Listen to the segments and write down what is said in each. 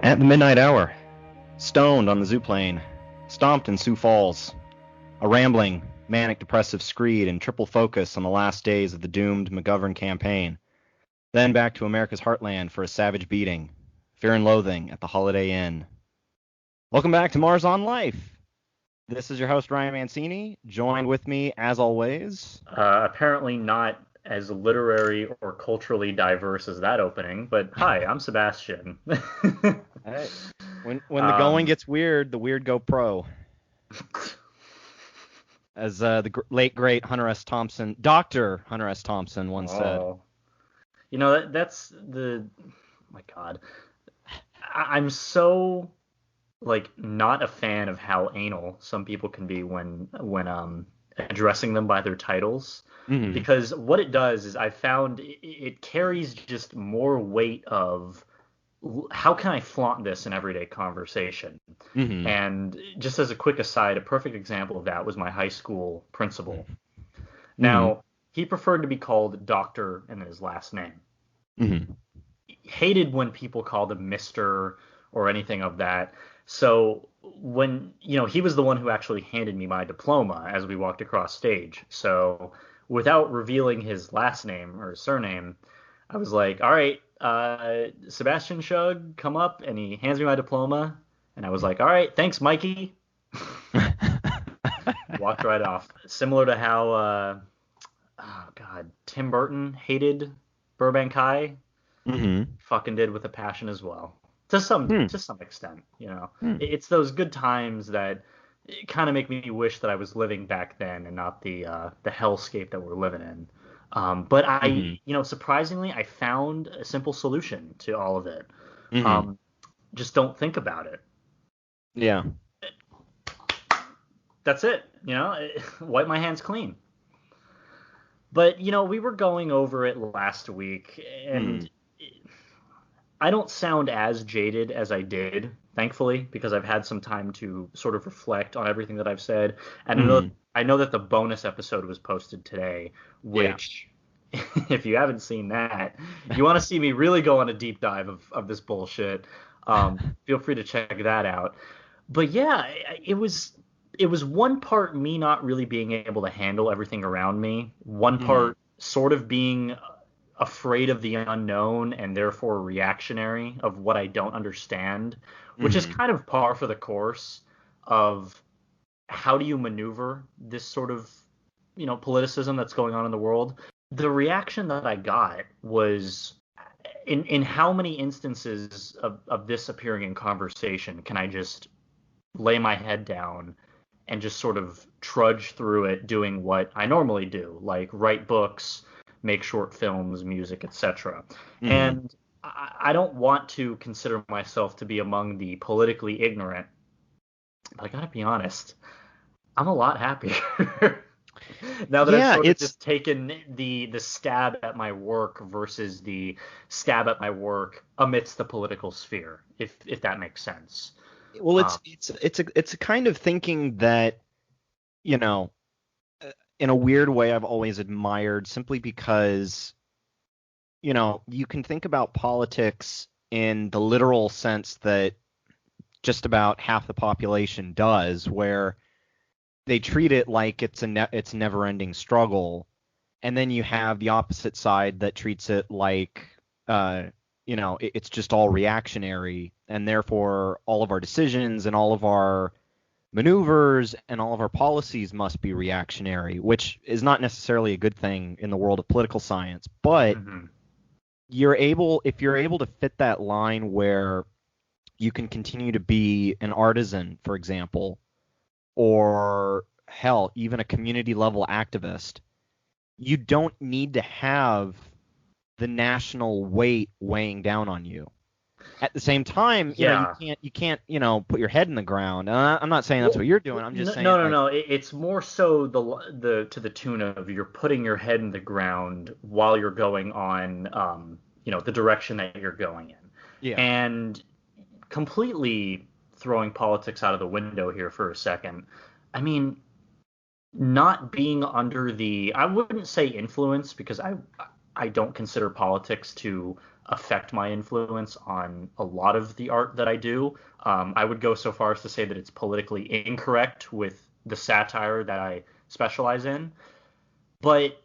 At the midnight hour, stoned on the zooplane, stomped in Sioux Falls, a rambling, manic-depressive screed in triple focus on the last days of the doomed McGovern campaign, then back to America's heartland for a savage beating, fear and loathing at the Holiday Inn. Welcome back to Mars on Life. This is your host, Ryan Mancini, joined with me, as always. Apparently not as literary or culturally diverse as that opening, but hi, I'm Sebastian. Hey, when the going gets weird, the weird go pro. As the late, great Hunter S. Thompson, Dr. Hunter S. Thompson once said. You know, that's the... My God. I'm so, not a fan of how anal some people can be when addressing them by their titles. Mm-hmm. Because what it does is I found it carries just more weight of how can I flaunt this in everyday conversation? Mm-hmm. And just as a quick aside, a perfect example of that was my high school principal. Mm-hmm. Now, he preferred to be called Doctor and then his last name. Mm-hmm. He hated when people called him Mr. or anything of that. So when, he was the one who actually handed me my diploma as we walked across stage. So without revealing his last name or his surname, I was like, all right, Sebastian Shug, come up, and he hands me my diploma, and I was like, all right, thanks, Mikey. Walked right off. Similar to how, Tim Burton hated Burbank High. Mm-hmm. Fucking did with a passion as well, to some extent. It's those good times that kind of make me wish that I was living back then and not the hellscape that we're living in. But surprisingly, I found a simple solution to all of it. Mm-hmm. Just don't think about it. Yeah. That's it. Wipe my hands clean. But, we were going over it last week, and I don't sound as jaded as I did, thankfully, because I've had some time to sort of reflect on everything that I've said. And I know that the bonus episode was posted today, which, if you haven't seen that, you want to see me really go on a deep dive of this bullshit, feel free to check that out. But yeah, it was one part me not really being able to handle everything around me, one part sort of being afraid of the unknown and therefore reactionary of what I don't understand, which is kind of par for the course of how do you maneuver this sort of, politicism that's going on in the world. The reaction that I got was in how many instances of this appearing in conversation can I just lay my head down and just sort of trudge through it doing what I normally do, like write books, make short films, music, etc. And I don't want to consider myself to be among the politically ignorant, but I gotta be honest, I'm a lot happier now that I've sort of just taken the stab at my work versus the stab at my work amidst the political sphere, if that makes sense. Well, it's a kind of thinking that, in a weird way, I've always admired, simply because, you can think about politics in the literal sense that just about half the population does, where they treat it like it's a never-ending struggle, and then you have the opposite side that treats it like, it's just all reactionary, and therefore all of our decisions and all of our maneuvers and all of our policies must be reactionary, which is not necessarily a good thing in the world of political science. But if you're able to fit that line where you can continue to be an artisan, for example, or hell, even a community level activist, you don't need to have the national weight weighing down on you. At the same time, you can't put your head in the ground. I'm not saying that's what you're doing. I'm just saying no. It's more so the to the tune of you're putting your head in the ground while you're going on, the direction that you're going in. Yeah. And completely throwing politics out of the window here for a second. I mean, not being under I wouldn't say influence, because I don't consider politics to affect my influence on a lot of the art that I do. I would go so far as to say that it's politically incorrect with the satire that I specialize in. But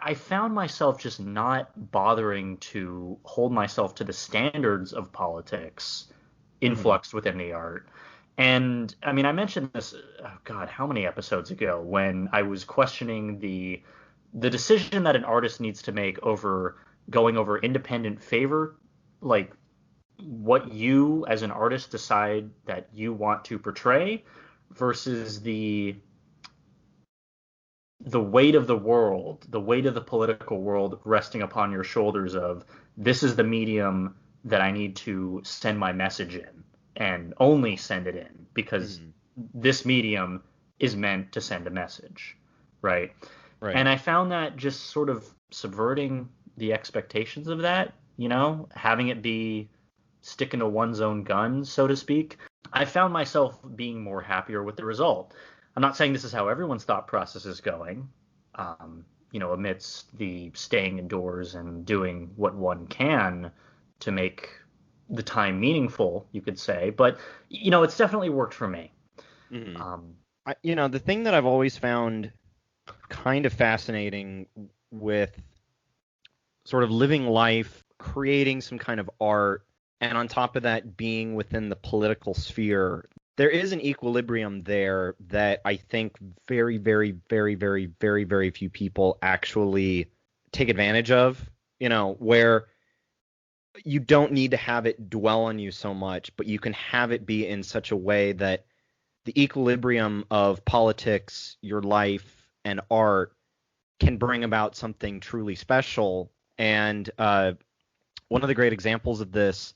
I found myself just not bothering to hold myself to the standards of politics influxed within the art. And I mean, I mentioned this, oh God, how many episodes ago when I was questioning the decision that an artist needs to make over going over independent favor, like what you as an artist decide that you want to portray versus the weight of the world, the weight of the political world resting upon your shoulders of this is the medium that I need to send my message in and only send it in because this medium is meant to send a message, right? Right. And I found that just sort of subverting the expectations of that, you know, having it be sticking to one's own gun, so to speak. I found myself being more happier with the result. I'm not saying this is how everyone's thought process is going, you know, amidst the staying indoors and doing what one can to make the time meaningful, you could say. But, you know, it's definitely worked for me. You know, the thing that I've always found kind of fascinating with sort of living life, creating some kind of art, and on top of that being within the political sphere, there is an equilibrium there that I think very, very, very, very, very, very few people actually take advantage of, you know, where you don't need to have it dwell on you so much, but you can have it be in such a way that the equilibrium of politics, your life, and art can bring about something truly special. And one of the great examples of this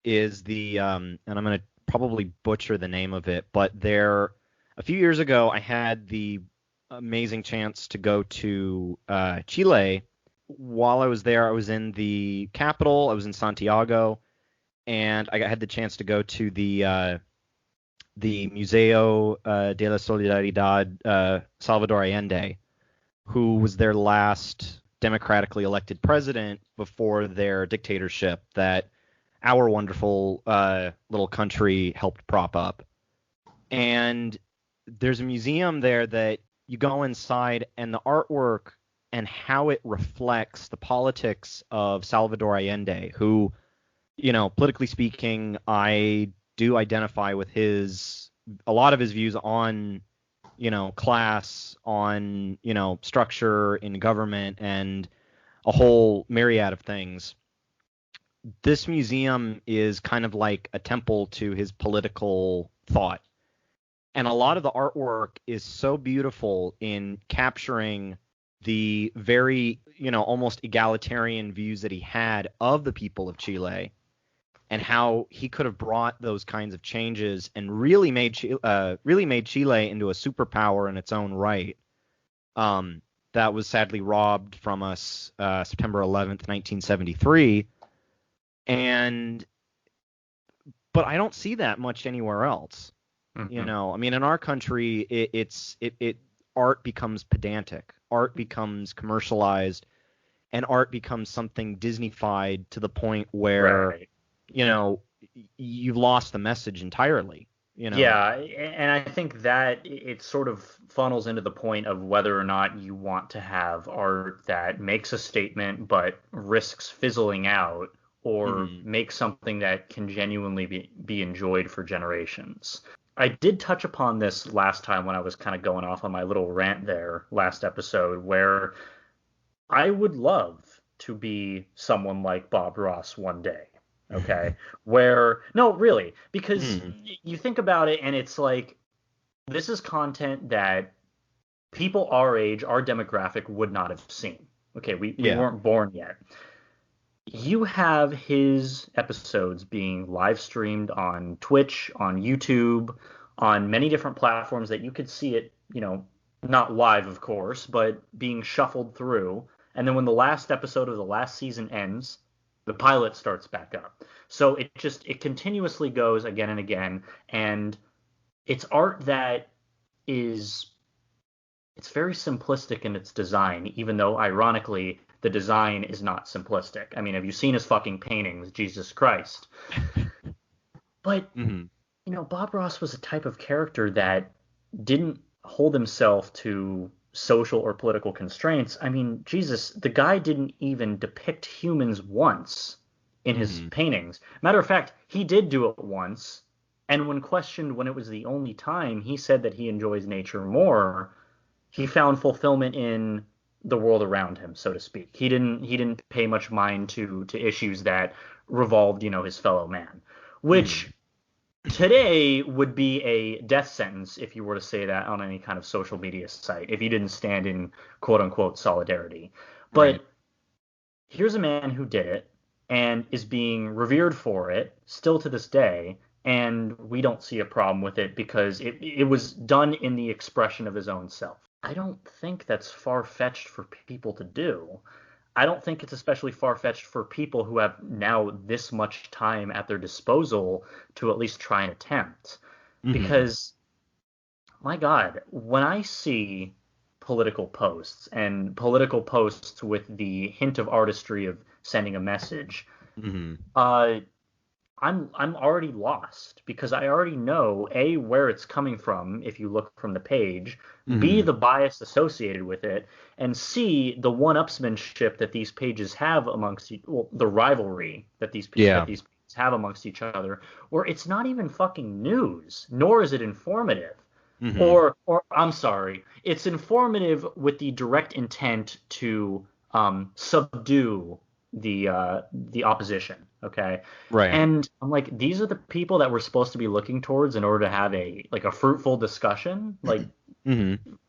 is and I'm going to probably butcher the name of it, but a few years ago, I had the amazing chance to go to Chile. While I was there, I was in the capital. I was in Santiago, and I had the chance to go to the Museo de la Solidaridad Salvador Allende, who was their last democratically elected president before their dictatorship that our wonderful little country helped prop up. And there's a museum there that you go inside, and the artwork and how it reflects the politics of Salvador Allende, who, you know, politically speaking, I do identify with a lot of his views on, you know, class, on, you know, structure in government, and a whole myriad of things. This museum is kind of like a temple to his political thought. And a lot of the artwork is so beautiful in capturing the very, you know, almost egalitarian views that he had of the people of Chile and how he could have brought those kinds of changes and really made Chile into a superpower in its own right. That was sadly robbed from us September 11th, 1973. But I don't see that much anywhere else. You know, I mean, in our country, art becomes pedantic, art becomes commercialized, and art becomes something Disneyfied to the point where, you know, you've lost the message entirely. You know? Yeah, and I think that it sort of funnels into the point of whether or not you want to have art that makes a statement but risks fizzling out, or make something that can genuinely be enjoyed for generations. I did touch upon this last time when I was kind of going off on my little rant there last episode, where I would love to be someone like Bob Ross one day. Okay. No, really, because you think about it and it's like, this is content that people our age, our demographic would not have seen. Okay. We weren't born yet. You have his episodes being live streamed on Twitch, on YouTube, on many different platforms that you could see it, you know, not live, of course, but being shuffled through. And then when the last episode of the last season ends, the pilot starts back up. So it continuously goes again and again. And it's art that it's very simplistic in its design, even though ironically the design is not simplistic. I mean, have you seen his fucking paintings? Jesus Christ. But, Bob Ross was a type of character that didn't hold himself to social or political constraints. I mean, Jesus, the guy didn't even depict humans once in his paintings. Matter of fact, he did do it once, and when questioned when it was the only time, he said that he enjoys nature more. He found fulfillment in the world around him, so to speak. He didn't pay much mind to issues that revolved, his fellow man, which today would be a death sentence if you were to say that on any kind of social media site, if you didn't stand in quote unquote solidarity. But here's a man who did it and is being revered for it still to this day, and we don't see a problem with it because it was done in the expression of his own self. I don't think that's far-fetched for people to do. I don't think it's especially far-fetched for people who have now this much time at their disposal to at least try and attempt. Because, my God, when I see political posts and political posts with the hint of artistry of sending a message, I'm already lost because I already know A, where it's coming from if you look from the page, B, the bias associated with it, and C, the one-upsmanship that these pages have amongst the rivalry that these pages have amongst each other, where it's not even fucking news, nor is it informative. Or I'm sorry, it's informative with the direct intent to subdue the opposition. Okay. Right. And I'm like, these are the people that we're supposed to be looking towards in order to have a fruitful discussion. Like,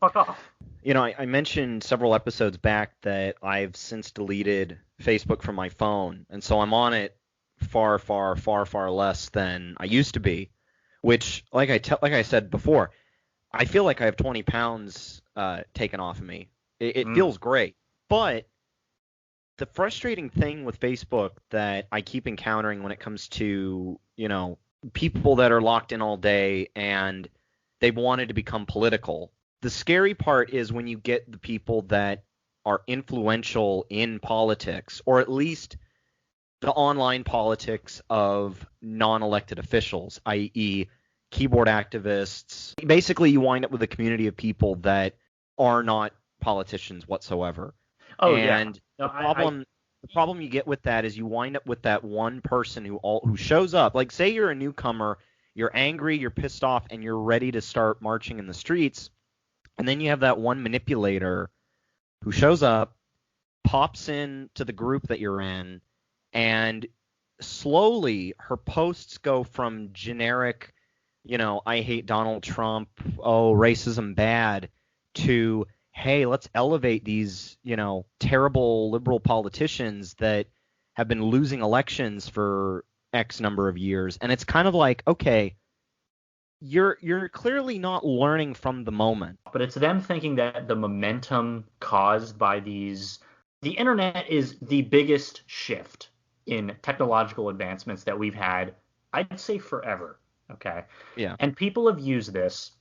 fuck off. I mentioned several episodes back that I've since deleted Facebook from my phone, and so I'm on it far, far, far, far less than I used to be. Which, like I said before, I feel like I have 20 pounds taken off of me. It feels great, but the frustrating thing with Facebook that I keep encountering when it comes to, people that are locked in all day and they wanted to become political. The scary part is when you get the people that are influential in politics, or at least the online politics of non-elected officials, i.e. keyboard activists. Basically, you wind up with a community of people that are not politicians whatsoever. Oh, and yeah. No, the problem you get with that is you wind up with that one person who shows up. Like, say you're a newcomer, you're angry, you're pissed off, and you're ready to start marching in the streets, and then you have that one manipulator who shows up, pops in to the group that you're in, and slowly her posts go from generic, I hate Donald Trump, racism bad, to hey, let's elevate these, terrible liberal politicians that have been losing elections for X number of years. And it's kind of like, okay, you're clearly not learning from the moment. But it's them thinking that the momentum caused by the internet is the biggest shift in technological advancements that we've had, I'd say forever. Okay. Yeah. And people have used this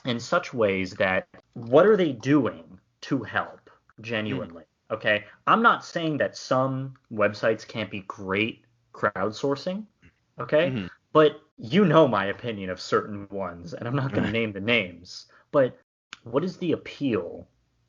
in such ways that what are they doing to help genuinely? Okay. I'm not saying that some websites can't be great crowdsourcing. Okay. But my opinion of certain ones, and I'm not going to name the names, but what is the appeal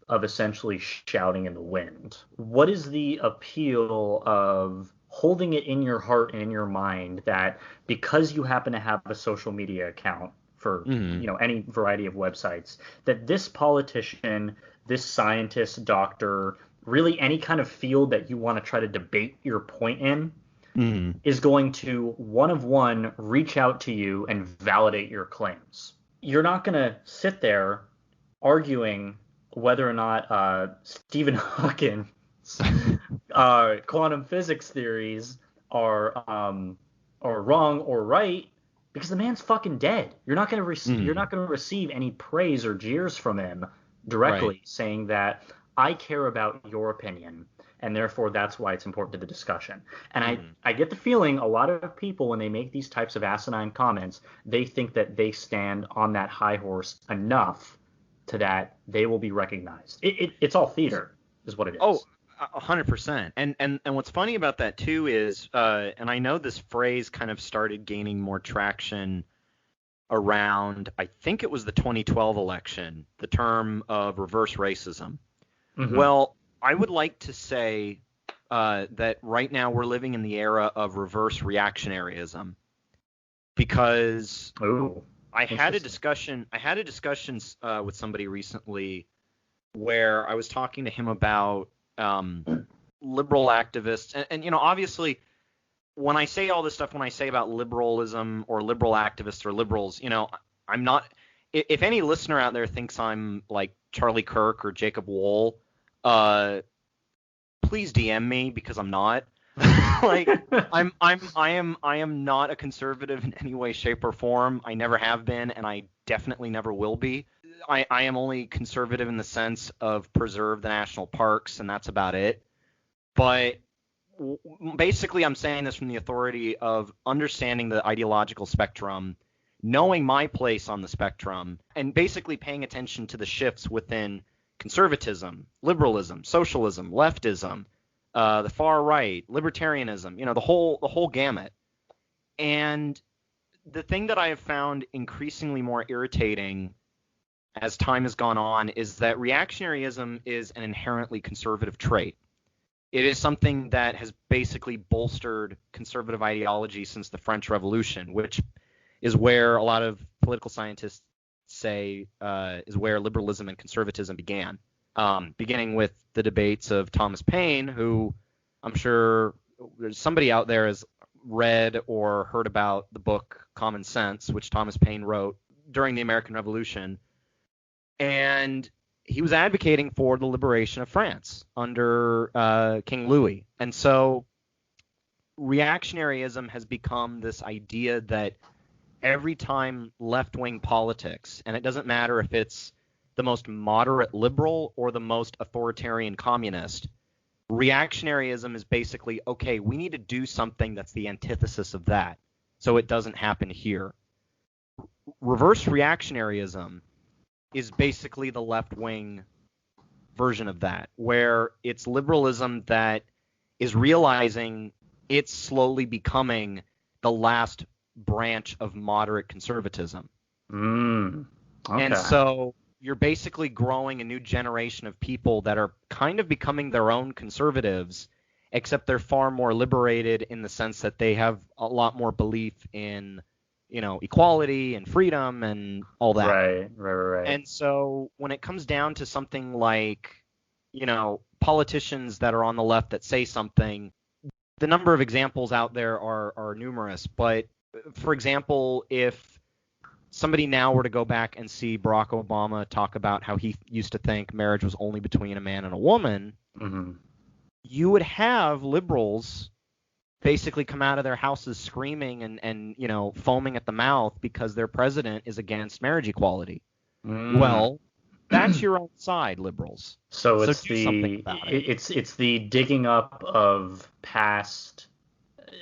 of essentially shouting in the wind? What is the appeal of holding it in your heart and in your mind that because you happen to have a social media account for any variety of websites, that this politician, this scientist, doctor, really any kind of field that you want to try to debate your point in is going to one reach out to you and validate your claims. You're not going to sit there arguing whether or not Stephen Hawking's quantum physics theories are wrong or right, because the man's fucking dead. You're not going to receive any praise or jeers from him directly saying that I care about your opinion and therefore that's why it's important to the discussion. And I get the feeling a lot of people, when they make these types of asinine comments, they think that they stand on that high horse enough to that they will be recognized. It's all theater is what it is. Oh, 100%. And what's funny about that too is, and I know this phrase kind of started gaining more traction around, I think it was the 2012 election, the term of reverse racism. Mm-hmm. Well, I would like to say that right now we're living in the era of reverse reactionaryism, because Ooh, I had a discussion with somebody recently where I was talking to him about liberal activists, and you know, obviously, when I say all this stuff, when I say about liberalism or liberal activists or liberals, you know, I'm not. If any listener out there thinks I'm like Charlie Kirk or Jacob Wohl, please DM me, because I'm not. Like I am not a conservative in any way, shape, or form. I never have been, and I definitely never will be. I am only conservative in the sense of preserve the national parks, and that's about it. But basically, I'm saying this from the authority of understanding the ideological spectrum, knowing my place on the spectrum, and basically paying attention to the shifts within conservatism, liberalism, socialism, leftism, the far right, libertarianism, you know, the whole gamut. And the thing that I have found increasingly more irritating as time has gone on is that reactionaryism is an inherently conservative trait. It is something that has basically bolstered conservative ideology since the French Revolution, which is where a lot of political scientists say is where liberalism and conservatism began. Beginning with the debates of Thomas Paine, who I'm sure there's somebody out there has read or heard about the book Common Sense, which Thomas Paine wrote during the American Revolution. And he was advocating for the liberation of France under King Louis. And so reactionaryism has become this idea that every time left-wing politics, and it doesn't matter if it's the most moderate liberal or the most authoritarian communist, reactionaryism is basically, okay, we need to do something that's the antithesis of that, so it doesn't happen here. Reverse reactionaryism is basically the left-wing version of that, where it's liberalism that is realizing it's slowly becoming the last branch of moderate conservatism. Okay. And so you're basically growing a new generation of people that are kind of becoming their own conservatives, except they're far more liberated in the sense that they have a lot more belief in, you know, equality and freedom and all that. Right. And so when it comes down to something like, you know, politicians that are on the left that say something, the number of examples out there are numerous. But for example, if somebody now were to go back and see Barack Obama talk about how he used to think marriage was only between a man and a woman, mm-hmm. you would have liberals basically come out of their houses screaming and you know, foaming at the mouth because their president is against marriage equality. Well, that's your own side, liberals. So it's do something about it. It's the digging up of past.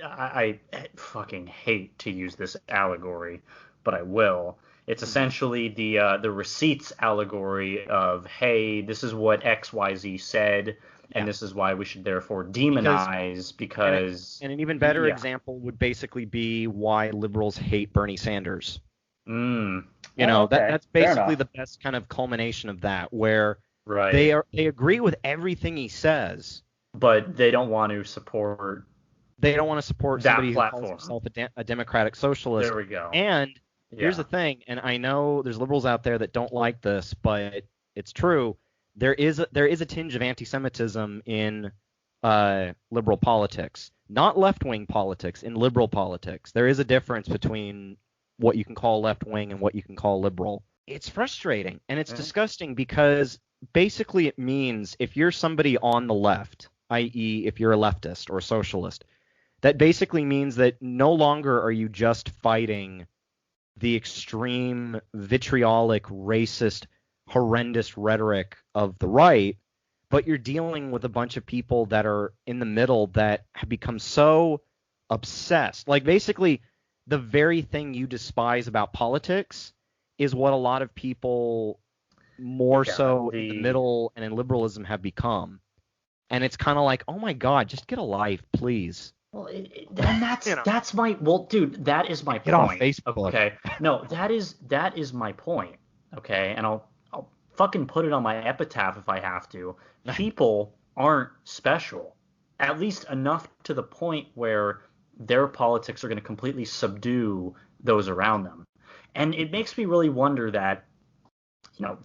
I fucking hate to use this allegory, but I will. It's essentially the receipts allegory of, hey, this is what XYZ said, and this is why we should therefore demonize because and an even better example would basically be why liberals hate Bernie Sanders. You know, that's basically the best kind of culmination of that, where they agree with everything he says, but they don't want to support. They don't want to support somebody who calls himself a democratic socialist. There we go. And here's the thing, and I know there's liberals out there that don't like this, but it's true. There is a tinge of anti-Semitism in liberal politics, not left-wing politics. In liberal politics, there is a difference between what you can call left-wing and what you can call liberal. It's frustrating and it's disgusting, because basically it means if you're somebody on the left, i.e. if you're a leftist or a socialist, that basically means that no longer are you just fighting the extreme, vitriolic, racist, horrendous rhetoric of the right, but you're dealing with a bunch of people that are in the middle that have become so obsessed. Like, basically, the very thing you despise about politics is what a lot of people more so in the middle and in liberalism have become. And it's kind of like, oh my God, just get a life, please. Well, and You know, that's my dude. That is my get off point. Facebook. Okay, no, that is my point. Okay, and I'll fucking put it on my epitaph if I have to. People aren't special, at least enough to the point where their politics are going to completely subdue those around them. And it makes me really wonder that,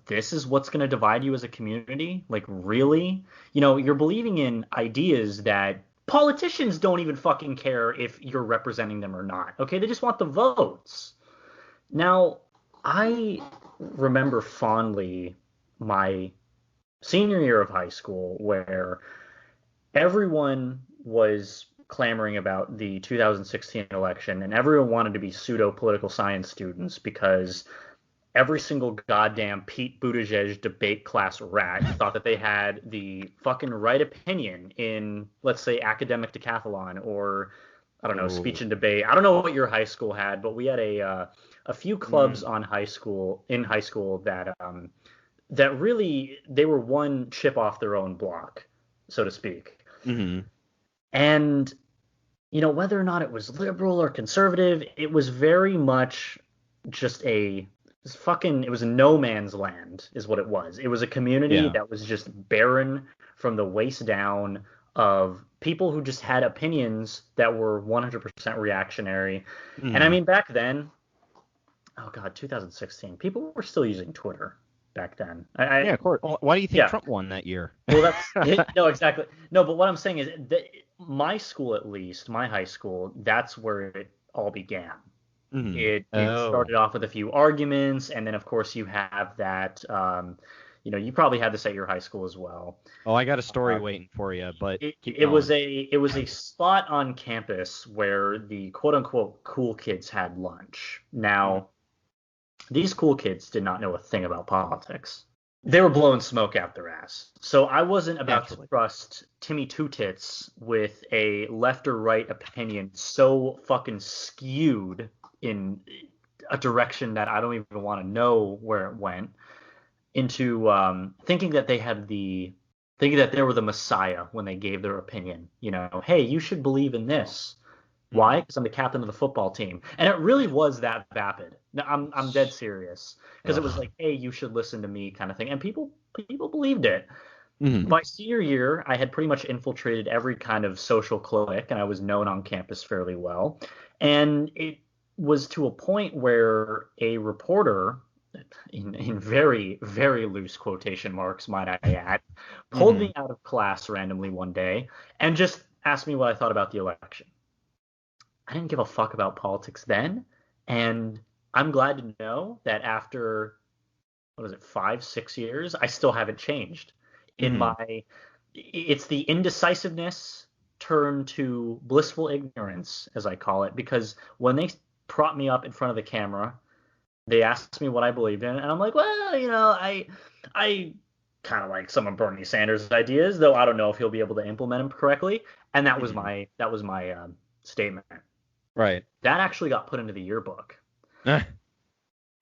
this is what's going to divide you as a community? Like, really? You're believing in ideas that politicians don't even fucking care if you're representing them or not. Okay, they just want the votes. Now, I remember fondly my senior year of high school where everyone was clamoring about the 2016 election and everyone wanted to be pseudo political science students because every single goddamn Pete Buttigieg debate class rat thought that they had the fucking right opinion in, let's say, academic decathlon or, I don't know, speech and debate. I don't know what your high school had, but we had a few clubs in high school that really they were one chip off their own block, so to speak. Mm-hmm. And whether or not it was liberal or conservative, it was very much just it was a no man's land is what it was. It was a community that was just barren from the waist down of people who just had opinions that were 100% reactionary. Mm-hmm. And I mean, back then, oh God, 2016, people were still using Twitter back then. Yeah, of course. Why do you think Trump won that year? Well, that's no, exactly. No, but what I'm saying is that my school, at least, my high school, that's where it all began. Mm-hmm. It started off with a few arguments, and then of course you have that. You probably had this at your high school as well. Oh, I got a story waiting for you, but it was a spot on campus where the quote unquote cool kids had lunch. Now, these cool kids did not know a thing about politics. They were blowing smoke out their ass. So I wasn't about to trust Timmy Two Tits with a left or right opinion so fucking skewed in a direction that I don't even want to know where it went, into thinking that they were the Messiah when they gave their opinion. Hey, you should believe in this. Why? Because I'm the captain of the football team. And it really was that vapid. No, I'm dead serious. Because it was like, hey, you should listen to me kind of thing. And people believed it. Mm-hmm. My senior year, I had pretty much infiltrated every kind of social clique, and I was known on campus fairly well. And it was to a point where a reporter, in very, very loose quotation marks, might I add, pulled me out of class randomly one day and just asked me what I thought about the election. I didn't give a fuck about politics then, and I'm glad to know that after, 5-6 years, I still haven't changed. It's the indecisiveness turned to blissful ignorance, as I call it, because when they prop me up in front of the camera, they asked me what I believed in, and I'm like, well, I kind of like some of Bernie Sanders' ideas, though I don't know if he'll be able to implement them correctly. And that was my statement. Right. That actually got put into the yearbook. Okay.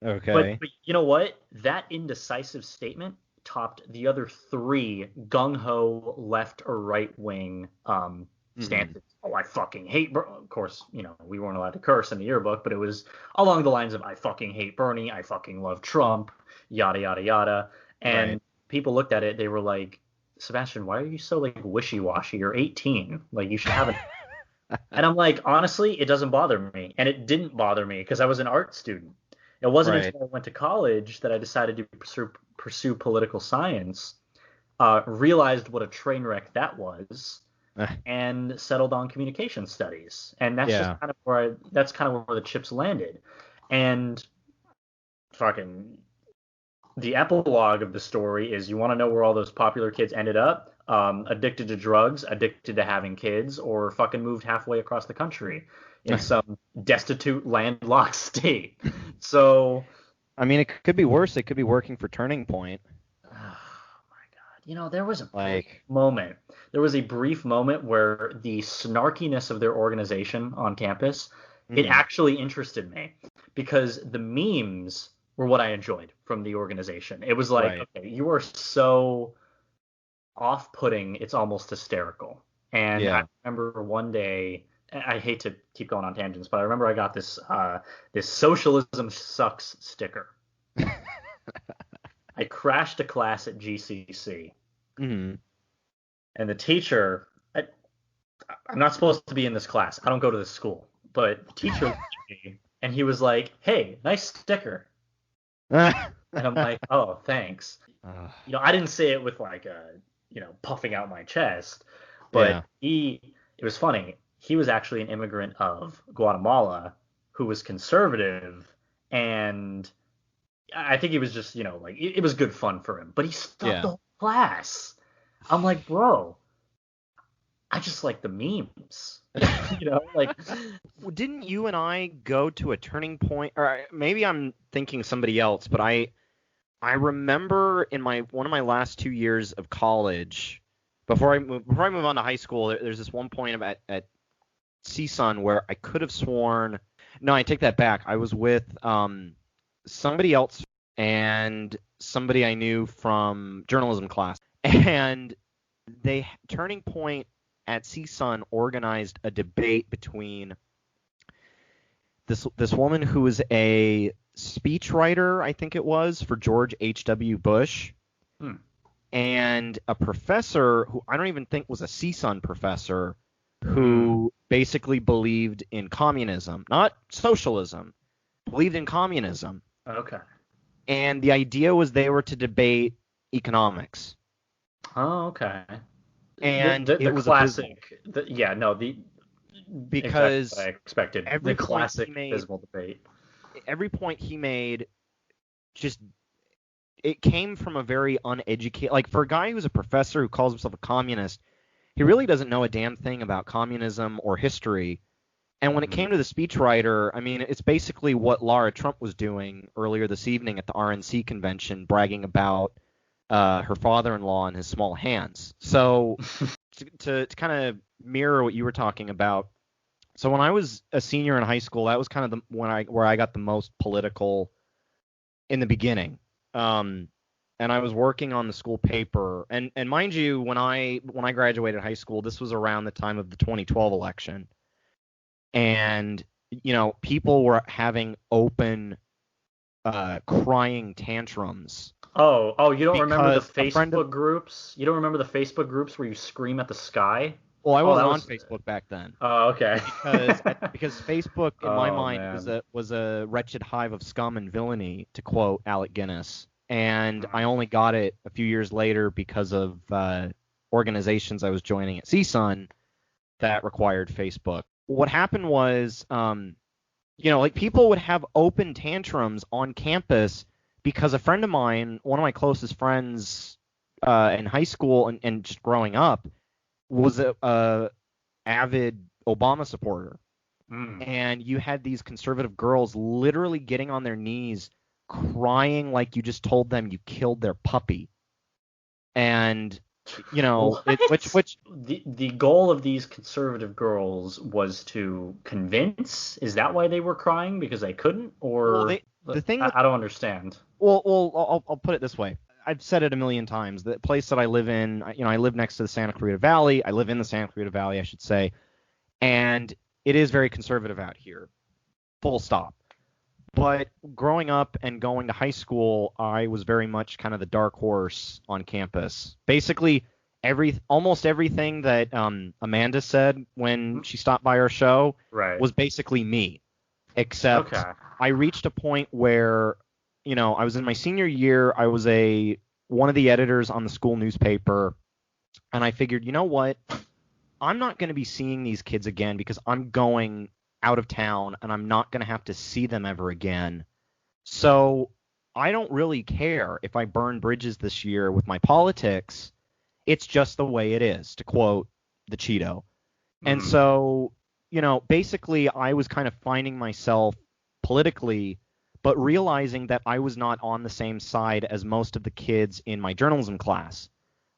But you know what? That indecisive statement topped the other 3 gung-ho left or right wing stances. Oh, I fucking hate of course, we weren't allowed to curse in the yearbook, but it was along the lines of I fucking hate Bernie, I fucking love Trump, yada yada yada. And people looked at it, they were like, Sebastian, why are you so like wishy-washy? You're 18. Like, you should have And I'm like, honestly, it doesn't bother me. And it didn't bother me because I was an art student. It wasn't until I went to college that I decided to pursue political science, realized what a train wreck that was, and settled on communication studies. And that's just kind of where the chips landed. And fucking the epilogue of the story is, you want to know where all those popular kids ended up? Addicted to drugs, addicted to having kids, or fucking moved halfway across the country in some destitute, landlocked state. So, I mean, it could be worse. It could be working for Turning Point. Oh my God! There was a moment. There was a brief moment where the snarkiness of their organization on campus, it actually interested me, because the memes were what I enjoyed from the organization. It was like, okay, you are so off-putting. It's almost hysterical. And Yeah. I remember one day, I hate to keep going on tangents, but I remember I got this socialism sucks sticker. I crashed a class at GCC, Mm-hmm. and the teacher, I'm not supposed to be in this class. I don't go to this school, but the teacher looked at me, and he was like, "Hey, nice sticker." And I'm like, "Oh, thanks." I didn't say it with like puffing out my chest, but Yeah. it was funny. He was actually an immigrant of Guatemala who was conservative, and I think he was just, like it was good fun for him, but he stopped the Yeah. whole class. I'm like, bro, I just like the memes, like. Didn't you and I go to a turning point, or maybe I'm thinking somebody else, but I remember in one of my last 2 years of college, before I move on to high school, there's this one point at CSUN where I could have sworn. No, I take that back. I was with somebody else and somebody I knew from journalism class, and Turning Point at CSUN organized a debate between this woman who was a speechwriter, I think it was, for George H.W. Bush, and a professor who I don't even think was a CSUN professor, who basically believed in communism, not socialism, believed in communism. Okay. And the idea was they were to debate economics. Oh, okay. And the it was classic. because exactly what I expected. Every the point classic he made, abysmal debate. Every point he made, just it came from a very uneducated. Like, for a guy who's a professor who calls himself a communist, he really doesn't know a damn thing about communism or history. And when it came to the speechwriter, I mean, it's basically what Lara Trump was doing earlier this evening at the RNC convention, bragging about her father-in-law and his small hands. So to kind of mirror what you were talking about, so when I was a senior in high school, that was kind of where I got the most political in the beginning. And I was working on the school paper, and mind you, when I graduated high school, this was around the time of the 2012 election, and people were having open crying tantrums. Oh, you don't remember the because Facebook groups? You don't remember the Facebook groups where you scream at the sky? Well, I wasn't on Facebook back then. Oh, okay. because Facebook, in my mind, man. was a wretched hive of scum and villainy, to quote Alec Guinness. And I only got it a few years later because of organizations I was joining at CSUN that required Facebook. What happened was, like, people would have open tantrums on campus because a friend of mine, one of my closest friends in high school and just growing up, was a avid Obama supporter. And you had these conservative girls literally getting on their knees crying like you just told them you killed their puppy. And which the goal of these conservative girls was to convince. Is that why they were crying? Because they couldn't? Or the thing I don't understand. Well, I'll put it this way. I've said it a million times. The place that I live in, I live next to the Santa Clarita Valley. I live in the Santa Clarita Valley, I should say. And it is very conservative out here. Full stop. But growing up and going to high school, I was very much kind of the dark horse on campus. Basically, almost everything that Amanda said when she stopped by our show was basically me. Except I reached a point where, I was in my senior year. I was one of the editors on the school newspaper, and I figured, you know what? I'm not going to be seeing these kids again because I'm going out of town and I'm not going to have to see them ever again. So I don't really care if I burn bridges this year with my politics. It's just the way it is, to quote the Cheeto. And so, basically I was kind of finding myself politically, but realizing that I was not on the same side as most of the kids in my journalism class.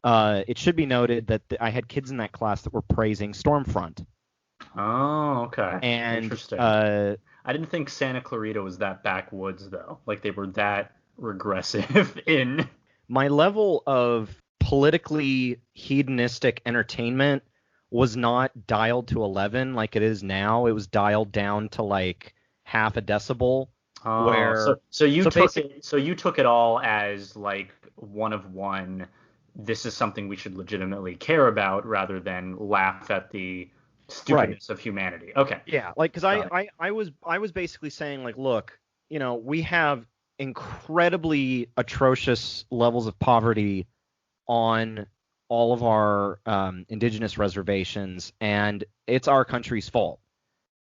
It should be noted that I had kids in that class that were praising Stormfront. Oh, okay. And interesting. I didn't think Santa Clarita was that backwoods, though. Like, they were that regressive in... My level of politically hedonistic entertainment was not dialed to 11 like it is now. It was dialed down to like half a decibel. Oh, so you took it all as like one of one. This is something we should legitimately care about rather than laugh at the stupidness of humanity. Okay. Yeah, like because I was basically saying like, look, we have incredibly atrocious levels of poverty on all of our indigenous reservations, and it's our country's fault.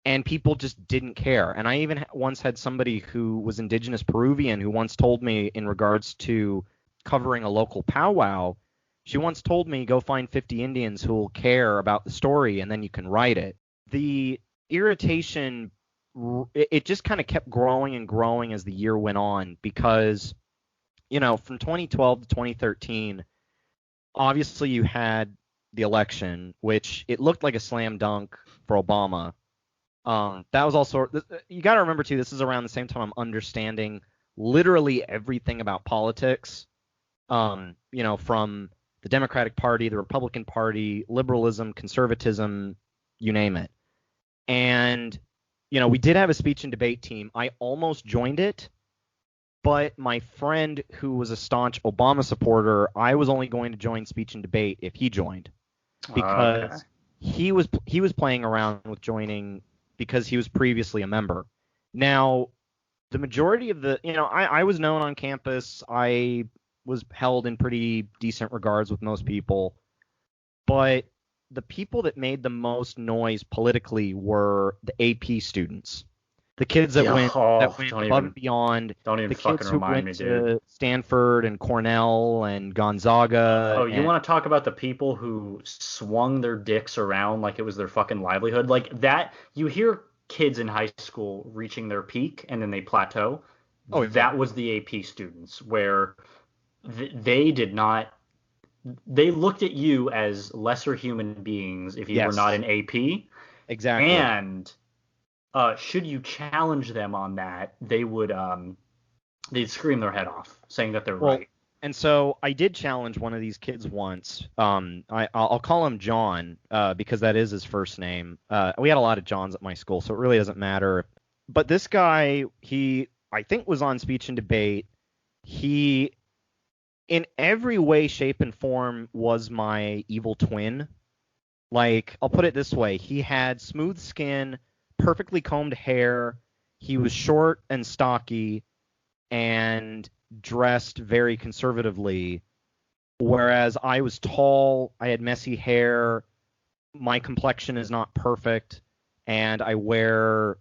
And people just didn't care. And I even once had somebody who was indigenous Peruvian who once told me, in regards to covering a local powwow, she once told me, go find 50 Indians who will care about the story, and then you can write it. The irritation, it just kind of kept growing and growing as the year went on, because, from 2012 to 2013, obviously you had the election, which it looked like a slam dunk for Obama. That was also, you got to remember too, this is around the same time I'm understanding literally everything about politics, from the Democratic Party, the Republican Party, liberalism, conservatism, you name it. And, we did have a speech and debate team. I almost joined it, but my friend who was a staunch Obama supporter, I was only going to join speech and debate if he joined, because he was playing around with joining because he was previously a member. Now, the majority of the, I was known on campus. I was held in pretty decent regards with most people. But the people that made the most noise politically were the AP students. The kids that went above and beyond. Don't even the fucking kids who remind went me, dude. to Stanford and Cornell and Gonzaga. Oh, you want to talk about the people who swung their dicks around like it was their fucking livelihood? Like that, you hear kids in high school reaching their peak and then they plateau. Oh, that was the AP students, where they did not. They looked at you as lesser human beings if you were not an AP. Exactly. And should you challenge them on that, they would they'd scream their head off, saying that they're right. And so I did challenge one of these kids once. I'll call him John because that is his first name. We had a lot of Johns at my school, so it really doesn't matter. But this guy, he, I think, was on speech and debate. He, in every way, shape, and form, was my evil twin. Like, I'll put it this way. He had smooth skin, perfectly combed hair. He was short and stocky and dressed very conservatively, whereas I was tall, I had messy hair, my complexion is not perfect, and I wear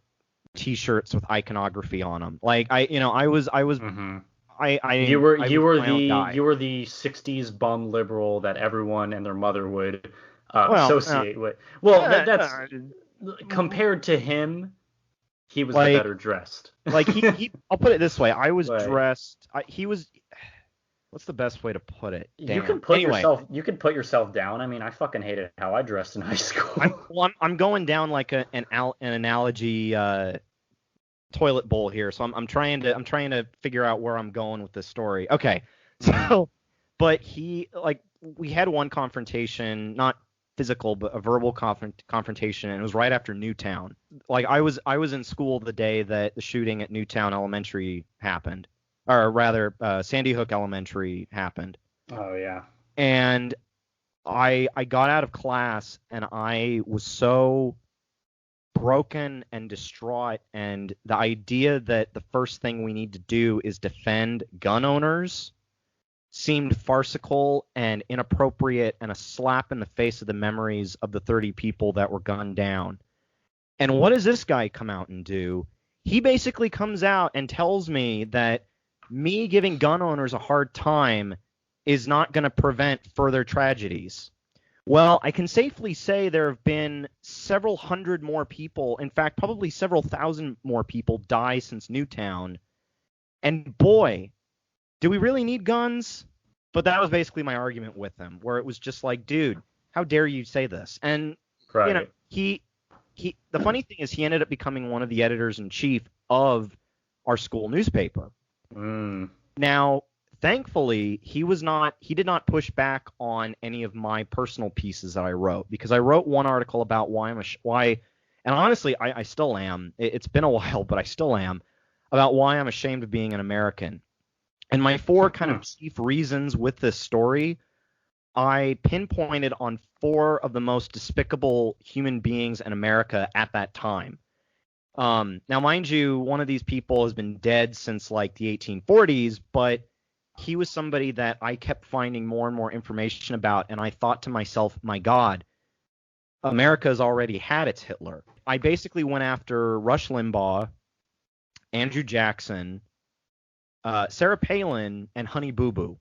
t-shirts with iconography on them. Like I was mm-hmm. You were the 60s bum liberal that everyone and their mother would associate with. Well, that's compared to him, he was the better dressed. Like he I'll put it this way. I was dressed. He was. What's the best way to put it? Damn. You can put yourself down. I mean, I fucking hated how I dressed in high school. I'm going down like an analogy toilet bowl here. So I'm trying to figure out where I'm going with this story. Okay. So, but we had one confrontation, not physical, but a verbal confrontation, and it was right after Newtown. Like I was in school the day that the shooting at Newtown Elementary happened, or rather, Sandy Hook Elementary happened. Oh yeah. And I got out of class and I was so broken and distraught, and the idea that the first thing we need to do is defend gun owners seemed farcical and inappropriate and a slap in the face of the memories of the 30 people that were gunned down. And what does this guy come out and do? He basically comes out and tells me that me giving gun owners a hard time is not going to prevent further tragedies. Well, I can safely say there have been several hundred more people, in fact, probably several thousand more people die since Newtown. And boy, do we really need guns? But that was basically my argument with him, where it was just like, dude, how dare you say this? And he the funny thing is he ended up becoming one of the editors in chief of our school newspaper. Now, thankfully, he did not push back on any of my personal pieces that I wrote, because I wrote one article about why, and honestly, I still am. It's been a while, but I still am, about why I'm ashamed of being an American. And my four kind of chief reasons with this story, I pinpointed on four of the most despicable human beings in America at that time. Now, mind you, one of these people has been dead since like the 1840s, but he was somebody that I kept finding more and more information about, and I thought to myself, my God, America's already had its Hitler. I basically went after Rush Limbaugh, Andrew Jackson, Sarah Palin, and Honey Boo Boo.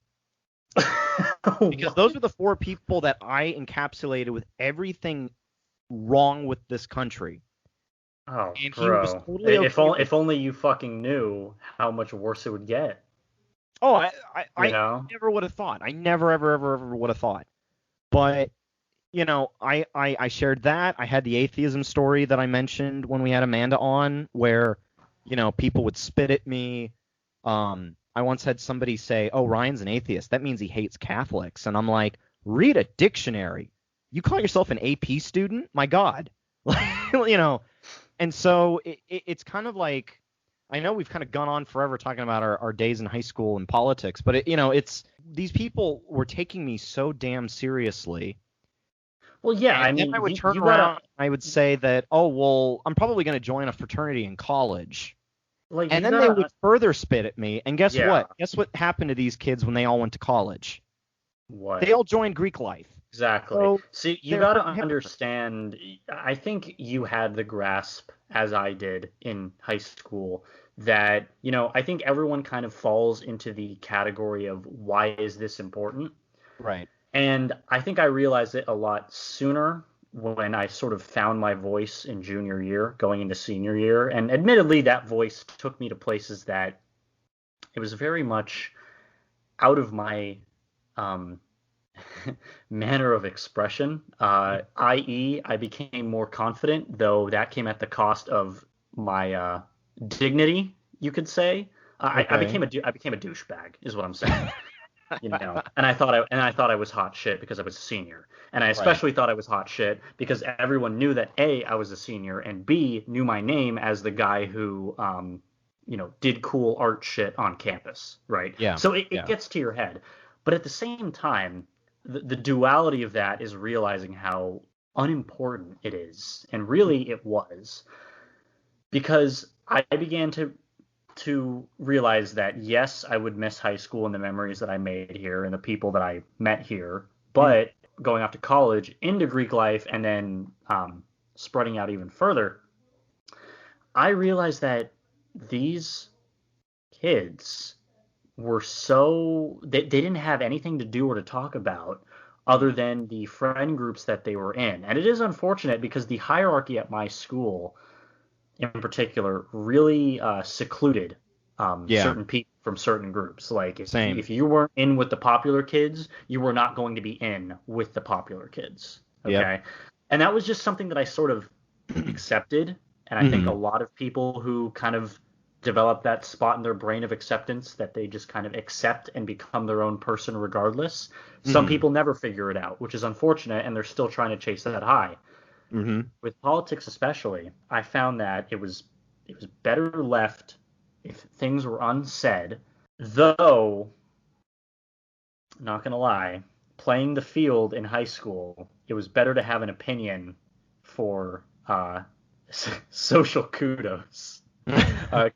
Because those are the four people that I encapsulated with everything wrong with this country. Oh, and bro. He was totally okay if only you fucking knew how much worse it would get. Oh, I never would have thought. I never, ever would have thought. But, I shared that. I had the atheism story that I mentioned when we had Amanda on, where, people would spit at me. I once had somebody say, oh, Ryan's an atheist. That means he hates Catholics. And I'm like, read a dictionary. You call yourself an AP student? My God. And so it's kind of like, I know we've kind of gone on forever talking about our days in high school and politics, but it's these people were taking me so damn seriously. Well, yeah, and then I would turn around and I would say that, oh, well, I'm probably going to join a fraternity in college. And then they would further spit at me. And guess what? Guess what happened to these kids when they all went to college? What? They all joined Greek life. Exactly. So see, you got to understand, I think you had the grasp, as I did in high school, that, I think everyone kind of falls into the category of why is this important? Right. And I think I realized it a lot sooner when I sort of found my voice in junior year, going into senior year. And admittedly, that voice took me to places that it was very much out of my manner of expression, i.e., I became more confident, though that came at the cost of my dignity, you could say. Okay. I became a douchebag, is what I'm saying. And I thought I was hot shit because I was a senior, and I especially thought I was hot shit because everyone knew that A, I was a senior, and B, knew my name as the guy who did cool art shit on campus, right? Yeah. So it gets to your head, but at the same time, the duality of that is realizing how unimportant it is, and really it was, because I began to realize that, yes, I would miss high school and the memories that I made here and the people that I met here, but going off to college, into Greek life, and then spreading out even further, I realized that these kids were they didn't have anything to do or to talk about other than the friend groups that they were in. And it is unfortunate because the hierarchy at my school in particular really secluded certain people from certain groups. Like if you weren't in with the popular kids, you were not going to be in with the popular kids. Okay. Yep. And that was just something that I sort of accepted. And I think a lot of people who kind of develop that spot in their brain of acceptance, that they just kind of accept and become their own person regardless. Some people never figure it out, which is unfortunate, and they're still trying to chase that high. With politics especially, I found that it was better left if things were unsaid, though, not going to lie, playing the field in high school, it was better to have an opinion for social kudos.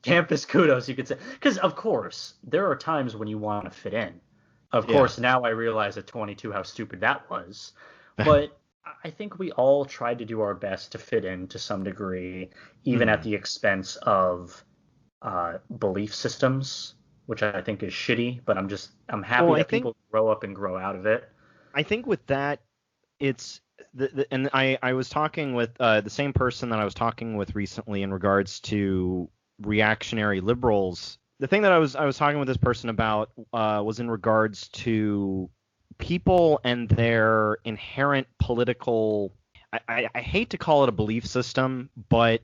Campus kudos, you could say. Because, of course, there are times when you want to fit in. Of course, now I realize at 22 how stupid that was. But I think we all tried to do our best to fit in to some degree, even at the expense of belief systems, which I think is shitty. But I'm happy that people grow up and grow out of it. I think with that, it's... and I was talking with the same person that I was talking with recently in regards to reactionary liberals. The thing that I was talking with this person about was in regards to people and their inherent political, I hate to call it a belief system, but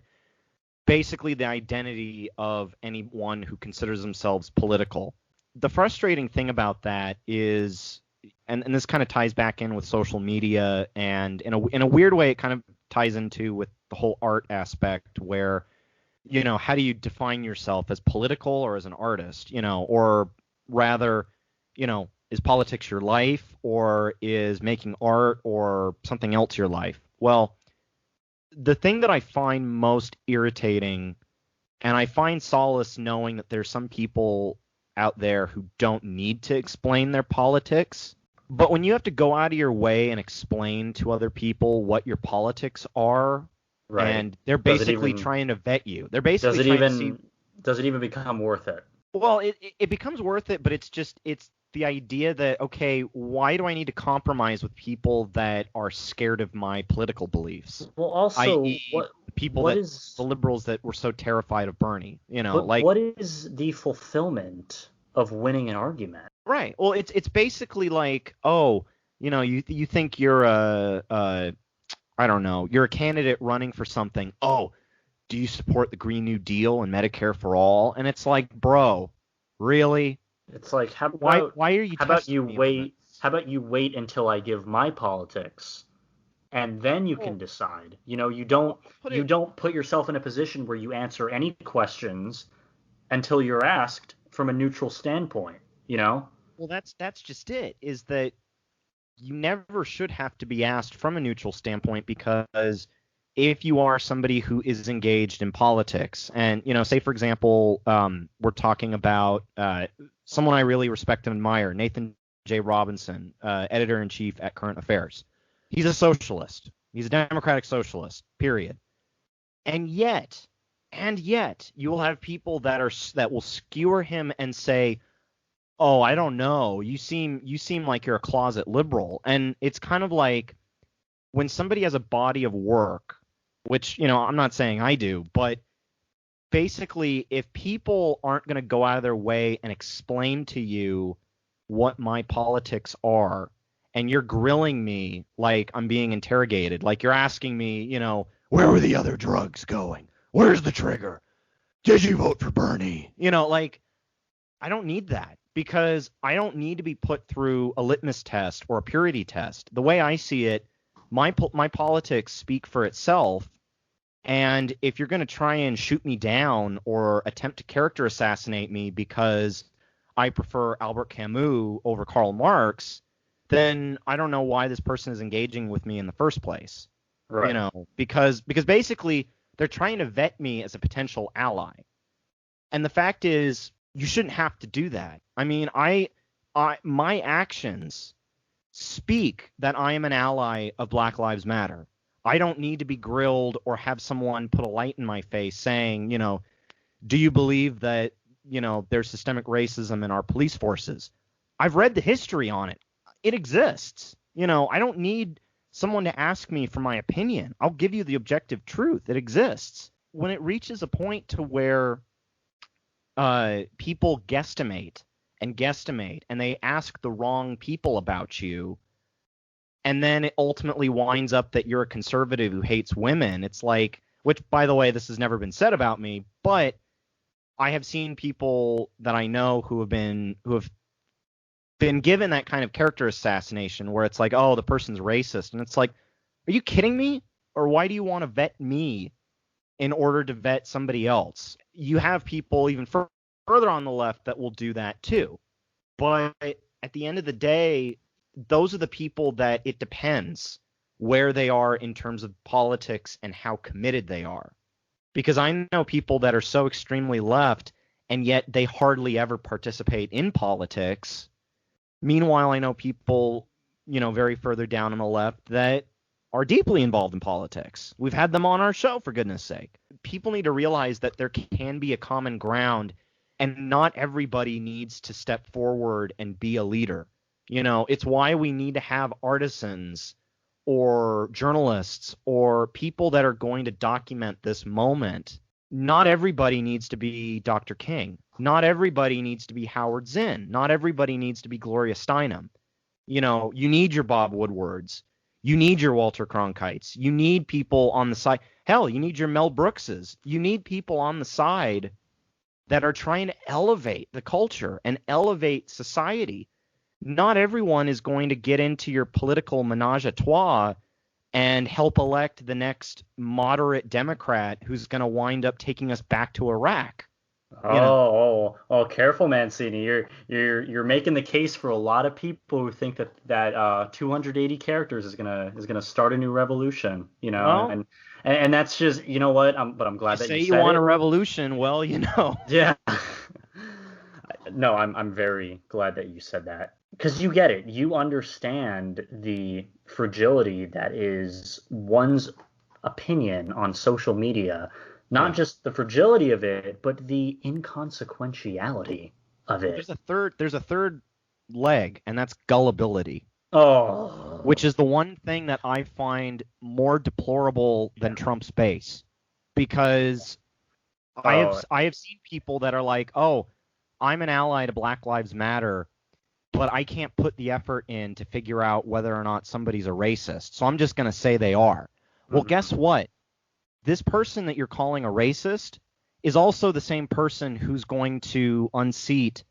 basically the identity of anyone who considers themselves political. the frustrating thing about that is, and this kind of ties back in with social media, and in a weird way, it kind of ties into with the whole art aspect, where, how do you define yourself, as political or as an artist, or rather, is politics your life, or is making art or something else your life? Well, the thing that I find most irritating, and I find solace knowing that there's some people out there who don't need to explain their politics, but when you have to go out of your way and explain to other people what your politics are, Right. and they're basically trying to vet you. They're basically does it even become worth it? Well, it becomes worth it, but it's the idea that, okay, why do I need to compromise with people that are scared of my political beliefs? Well, also, the liberals that were so terrified of Bernie, what is the fulfillment of winning an argument? Right. Well, it's basically like, oh, you think you're I don't know, you're a candidate running for something. Oh, do you support the Green New Deal and Medicare for all? And it's like, bro, really? It's like, why are you? How about you wait? How about you wait until I give my politics, and then you can decide. You don't put yourself in a position where you answer any questions until you're asked from a neutral standpoint. Well, that's just it. Is that you never should have to be asked from a neutral standpoint, because if you are somebody who is engaged in politics, and say for example, we're talking about someone I really respect and admire, Nathan J. Robinson, editor-in-chief at Current Affairs. He's a socialist. He's a democratic socialist, period. And yet, you will have people that will skewer him and say, oh, I don't know, you seem like you're a closet liberal. And it's kind of like, when somebody has a body of work, which, I'm not saying I do, but basically, if people aren't going to go out of their way and explain to you what my politics are, and you're grilling me like I'm being interrogated, like you're asking me, where were the other drugs going? Where's the trigger? Did you vote for Bernie? Like, I don't need that, because I don't need to be put through a litmus test or a purity test. The way I see it, my politics speak for itself. And if you're going to try and shoot me down or attempt to character assassinate me because I prefer Albert Camus over Karl Marx, then I don't know why this person is engaging with me in the first place. Right. Because basically they're trying to vet me as a potential ally. And the fact is, you shouldn't have to do that. I mean, my actions speak that I am an ally of Black Lives Matter. I don't need to be grilled or have someone put a light in my face saying, do you believe that, there's systemic racism in our police forces? I've read the history on it. It exists. I don't need someone to ask me for my opinion. I'll give you the objective truth. It exists. When it reaches a point to where people guesstimate, and they ask the wrong people about you, and then it ultimately winds up that you're a conservative who hates women. It's like, which, by the way, this has never been said about me, but I have seen people that I know who have been given that kind of character assassination, where it's like, oh, the person's racist. And it's like, are you kidding me? Or why do you want to vet me in order to vet somebody else? You have people even further on the left that will do that too. But at the end of the day, those are the people that it depends where they are in terms of politics and how committed they are. Because I know people that are so extremely left, and yet they hardly ever participate in politics. Meanwhile, I know people, very further down on the left that are deeply involved in politics. We've had them on our show, for goodness sake. People need to realize that there can be a common ground, and not everybody needs to step forward and be a leader. It's why we need to have artisans or journalists or people that are going to document this moment. Not everybody needs to be Dr. King. Not everybody needs to be Howard Zinn. Not everybody needs to be Gloria Steinem. You need your Bob Woodwards. You need your Walter Cronkites. You need people on the side. Hell, you need your Mel Brookses. You need people on the side that are trying to elevate the culture and elevate society. Not everyone is going to get into your political menage a trois and help elect the next moderate Democrat who's going to wind up taking us back to Iraq. Careful, Mancini. You're making the case for a lot of people who think that 280 characters is gonna start a new revolution. Well, And that's just, you know what? I'm glad that say you you said want it. a revolution. Well, Yeah. No, I'm very glad that you said that, because you get it. You understand the fragility that is one's opinion on social media, not Yeah. just the fragility of it, but the inconsequentiality of Well, it. there's a third leg, and that's gullibility, Oh, which is the one thing that I find more deplorable yeah. than Trump's base, because Oh, I have seen people that are like, "Oh, I'm an ally to Black Lives Matter, but I can't put the effort in to figure out whether or not somebody's a racist. So I'm just going to say they are." Well, mhm. guess what? This person that you're calling a racist is also the same person who's going to unseat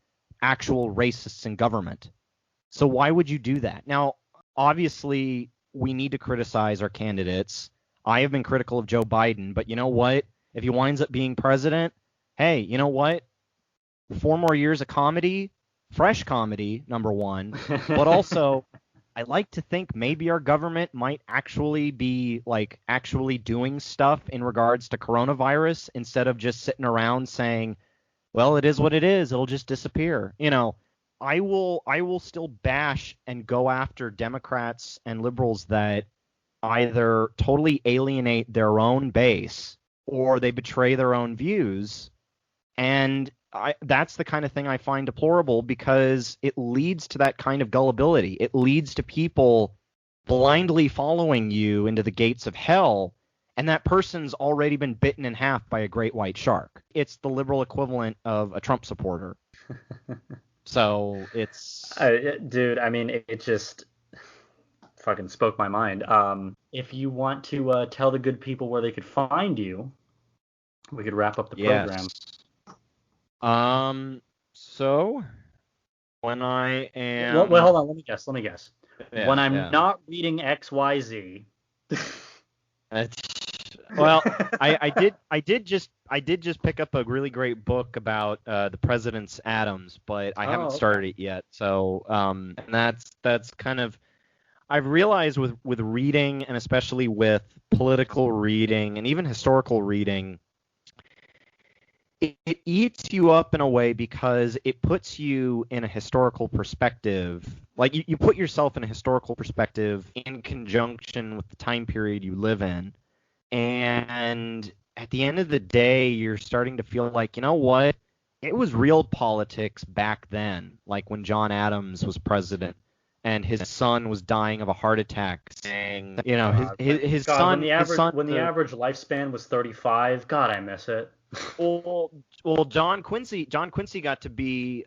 actual racists in government. So why would you do that? Now, obviously, we need to criticize our candidates. I have been critical of Joe Biden, but you know what? If he winds up being president, hey, you know what? 4 more years of comedy, fresh comedy, number one, but also I like to think maybe our government might actually be like actually doing stuff in regards to coronavirus instead of just sitting around saying, well, it is what it is, it'll just disappear. I will still bash and go after Democrats and liberals that either totally alienate their own base or they betray their own views, and that's the kind of thing I find deplorable because it leads to that kind of gullibility. It leads to people blindly following you into the gates of hell, and that person's already been bitten in half by a great white shark. It's the liberal equivalent of a Trump supporter. So it's Dude, I mean, it just fucking spoke my mind. If you want to tell the good people where they could find you, we could wrap up the program. yes. So when I Wait, am hold on. Let me guess. When yeah, I'm yeah. not reading XYZ. Well, I did just pick up a really great book about the president's atoms, but I haven't Oh, okay. started it yet. So and that's kind of I've realized with reading, and especially with political reading and even historical reading, it eats you up in a way because it puts you in a historical perspective. Like you put yourself in a historical perspective in conjunction with the time period you live in. And at the end of the day, you're starting to feel like, you know what? It was real politics back then, like when John Adams was president and his son was dying of a heart attack, saying, God, his son, when the average lifespan was 35, God, I miss it. well, John Quincy got to be,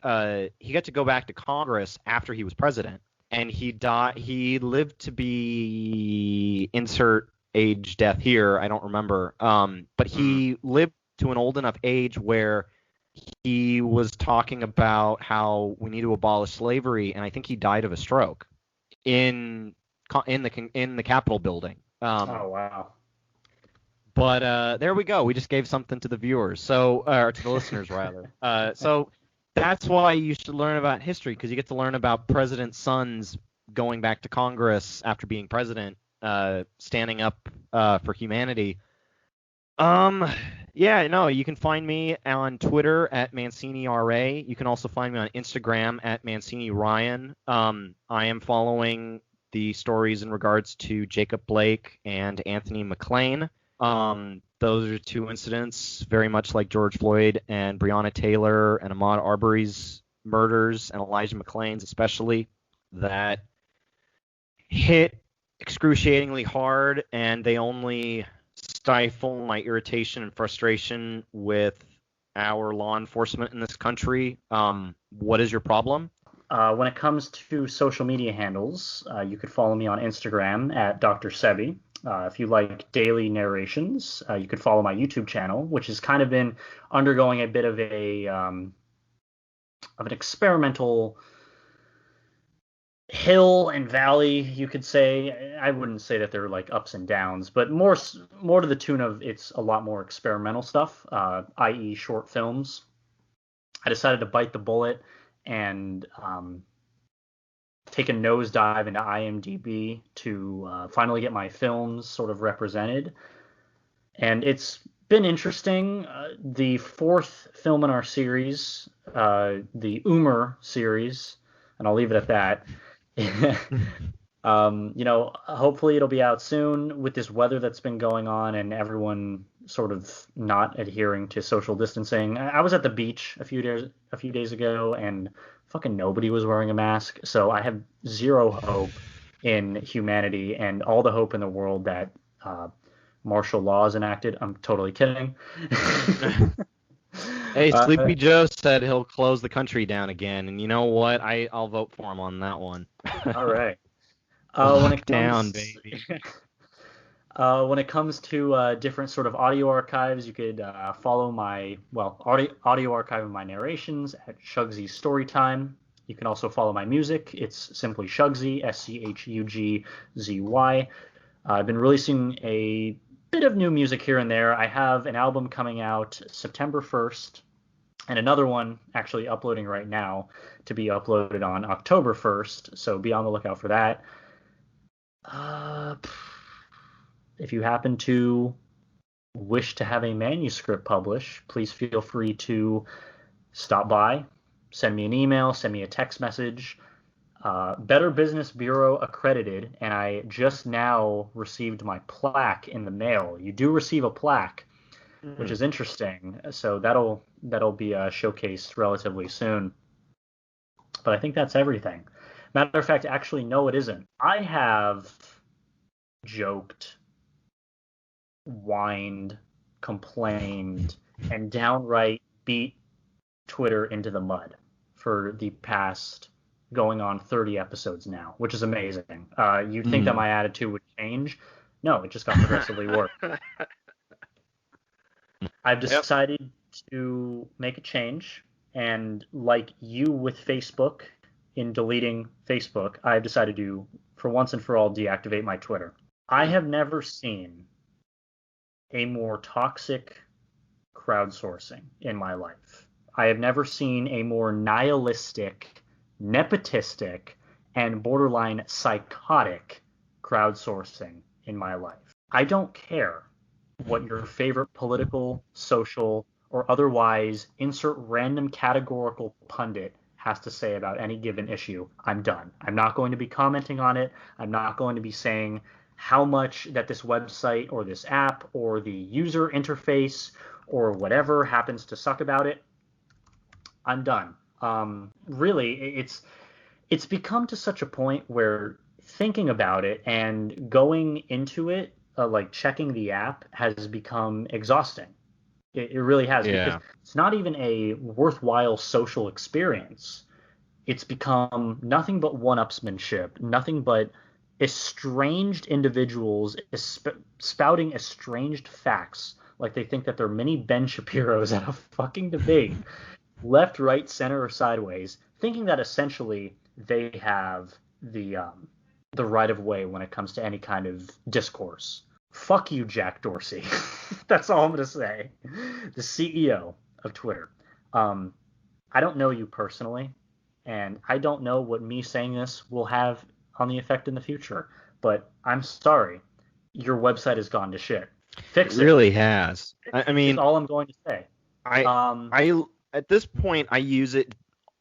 he got to go back to Congress after he was president, and he lived to be insert age death here. I don't remember. But Mm. he lived to an old enough age where he was talking about how we need to abolish slavery, and I think he died of a stroke in in the Capitol building. Oh, wow. But there we go. We just gave something to the viewers, or to the listeners rather. So that's why you should learn about history, because you get to learn about presidents' sons going back to Congress after being president, standing up for humanity. Yeah, no, you can find me on Twitter at ManciniRA. You can also find me on Instagram at ManciniRyan. I am following the stories in regards to Jacob Blake and Anthony McLean. Those are two incidents very much like George Floyd and Breonna Taylor and Ahmaud Arbery's murders, and Elijah McClain's especially, that hit excruciatingly hard, and they only stifle my irritation and frustration with our law enforcement in this country. What is your problem? When it comes to social media handles, you could follow me on Instagram at Dr. Sebi. If you like daily narrations, you could follow my YouTube channel, which has kind of been undergoing a bit of an experimental hill and valley, you could say. I wouldn't say that they're like ups and downs, but more to the tune of it's a lot more experimental stuff, i.e., short films. I decided to bite the bullet and take a nosedive into IMDb to finally get my films sort of represented. And it's been interesting. The fourth film in our series, the Umer series, and I'll leave it at that. Hopefully it'll be out soon with this weather that's been going on and everyone sort of not adhering to social distancing. I was at the beach a few days ago and fucking nobody was wearing a mask. So I have zero hope in humanity and all the hope in the world that martial law is enacted. I'm totally kidding. Hey, Sleepy Joe said he'll close the country down again, and you know what? I'll vote for him on that one. All right. Down, baby. When it comes to different sort of audio archives, you could follow my audio archive of my narrations at Shugsy's Storytime. You can also follow my music. It's simply Shugsy, Schugzy. I've been releasing a bit of new music here and there. I have an album coming out September 1st and another one actually uploading right now to be uploaded on October 1st. So be on the lookout for that. If you happen to wish to have a manuscript published, please feel free to stop by, send me an email, send me a text message. Better Business Bureau accredited, and I just now received my plaque in the mail. You do receive a plaque, which is interesting. So that'll be showcased relatively soon. But I think that's everything. Matter of fact, actually, no, it isn't. I have joked, whined, complained, and downright beat Twitter into the mud for the past going on 30 episodes now, which is amazing. You'd think that my attitude would change. No, it just got progressively worse. I've decided to make a change, and like you with Facebook, in deleting Facebook, I've decided to, for once and for all, deactivate my Twitter. I have never seen a more toxic crowdsourcing in my life. I have never seen a more nihilistic, nepotistic, and borderline psychotic crowdsourcing in my life. I don't care what your favorite political, social, or otherwise insert random categorical pundit has to say about any given issue. I'm done. I'm not going to be commenting on it. I'm not going to be saying how much that this website or this app or the user interface or whatever happens to suck about it. I'm done. Really, it's become to such a point where thinking about it and going into it, like checking the app, has become exhausting. It really has, because it's not even a worthwhile social experience. It's become nothing but one-upsmanship, nothing but estranged individuals spouting estranged facts like they think that they're mini Ben Shapiros at a fucking debate, left, right, center, or sideways, thinking that essentially they have the right of way when it comes to any kind of discourse. Fuck you, Jack Dorsey. That's all I'm going to say. The CEO of Twitter. I don't know you personally, and I don't know what me saying this will have on the effect in the future, but I'm sorry. Your website has gone to shit. Fix it. It really has. I mean, that's all I'm going to say. I at this point, I use it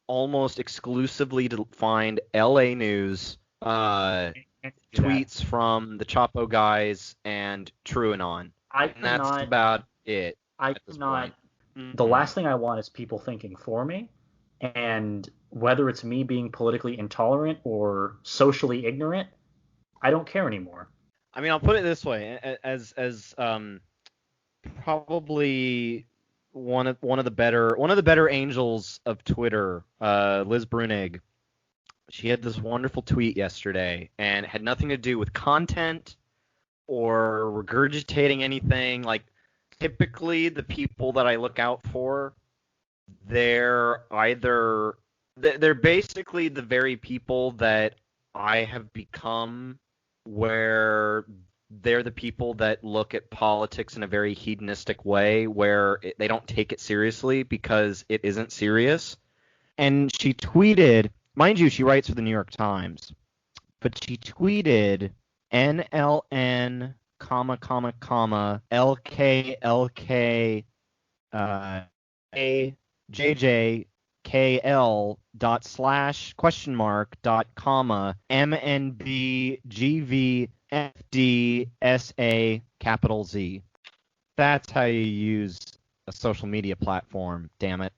almost exclusively to find LA news, tweets from the Chapo guys and TrueAnon. That's about it. The last thing I want is people thinking for me, and whether it's me being politically intolerant or socially ignorant, I don't care anymore. I mean, I'll put it this way: as probably one of the better angels of Twitter, Liz Brunig. She had this wonderful tweet yesterday, and it had nothing to do with content or regurgitating anything. Like, typically the people that I look out for, they're basically the very people that I have become, where they're the people that look at politics in a very hedonistic way, where they don't take it seriously because it isn't serious. And she tweeted, mind you, she writes for the New York Times, but she tweeted NLN, LK, AJJKL // MNBGVFDSA capital Z. That's how you use a social media platform, damn it.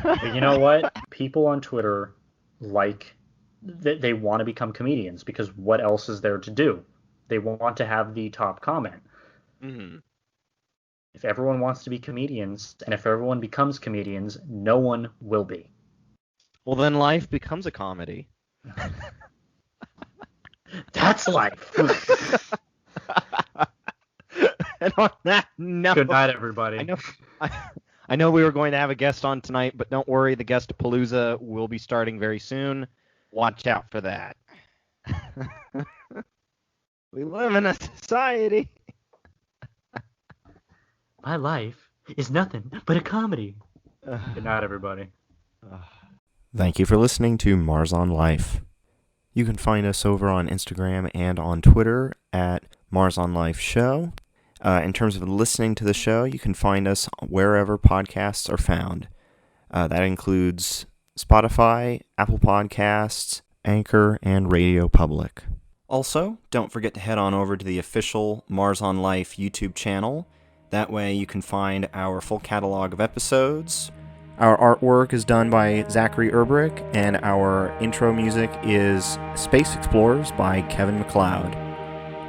But you know what? People on Twitter they want to become comedians because what else is there to do? They want to have the top comment. Mm-hmm. If everyone wants to be comedians, and if everyone becomes comedians, no one will be. Well, then life becomes a comedy. That's life. And on that note, good night, everybody. I know we were going to have a guest on tonight, but don't worry, the guest-a-palooza will be starting very soon. Watch out for that. We live in a society. My life is nothing but a comedy. Good night, everybody. Thank you for listening to Mars on Life. You can find us over on Instagram and on Twitter at Mars on Life Show. In terms of listening to the show, you can find us wherever podcasts are found. That includes Spotify, Apple Podcasts, Anchor, and Radio Public. Also, don't forget to head on over to the official Mars on Life YouTube channel. That way you can find our full catalog of episodes. Our artwork is done by Zachary Erberich, and our intro music is Space Explorers by Kevin MacLeod.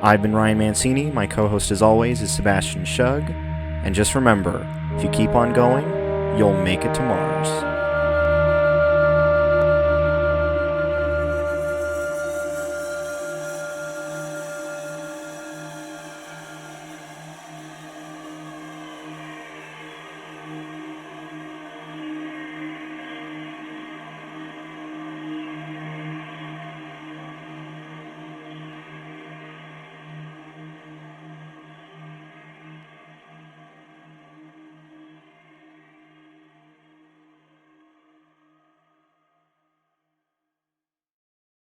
I've been Ryan Mancini. My co-host, as always, is Sebastian Shug. And just remember, if you keep on going, you'll make it to Mars.